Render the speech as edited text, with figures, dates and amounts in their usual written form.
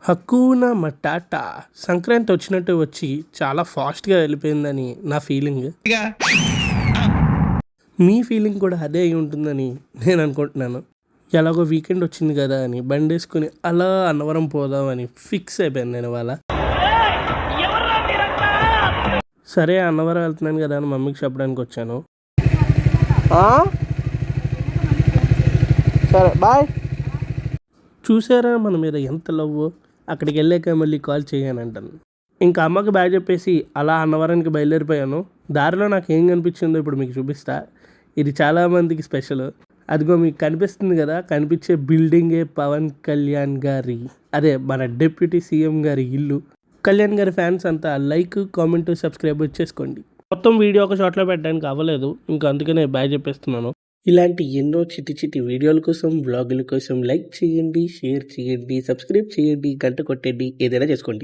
హక్కున matata Sankranti వచ్చినట్టు వచ్చి చాలా ఫాస్ట్గా వెళ్ళిపోయిందని నా ఫీలింగ్. మీ ఫీలింగ్ కూడా అదే అయి ఉంటుందని నేను అనుకుంటున్నాను. ఎలాగో వీకెండ్ వచ్చింది కదా అని బండి వేసుకుని అలా అన్నవరం పోదామని ఫిక్స్ అయిపోయాను నేను ఇవాళ. సరే అన్నవరం వెళ్తున్నాను కదా అని మమ్మీకి చెప్పడానికి వచ్చాను. సరే బాయ్. చూసారా మన మీద ఎంత లవ్. అక్కడికి వెళ్ళాక మళ్ళీ కాల్ చేయనంటాను. ఇంకా అమ్మకి బాయ్ చెప్పేసి అలా అన్నవరానికి బయలుదేరిపోయాను. దారిలో నాకు ఏం కనిపించిందో ఇప్పుడు మీకు చూపిస్తా. ఇది చాలామందికి స్పెషల్. అదిగో మీకు కనిపిస్తుంది కదా, కనిపించే బిల్డింగే పవన్ కళ్యాణ్ గారి, అదే మన డిప్యూటీ సీఎం గారి ఇల్లు. కళ్యాణ్ గారి ఫ్యాన్స్ అంతా లైక్, కామెంట్, సబ్స్క్రైబ్ చేసుకోండి. మొత్తం వీడియో ఒక షాట్లో పెట్టడానికి అవ్వలేదు, ఇంకా అందుకనే బాయ్ చెప్పేస్తున్నాను. ఇలాంటి ఎన్నో చిట్టి వీడియోల కోసం, వ్లాగుల కోసం లైక్ చేయండి, షేర్ చేయండి, సబ్స్క్రైబ్ చేయండి, గంట కొట్టండి, ఏదైనా చేసుకోండి.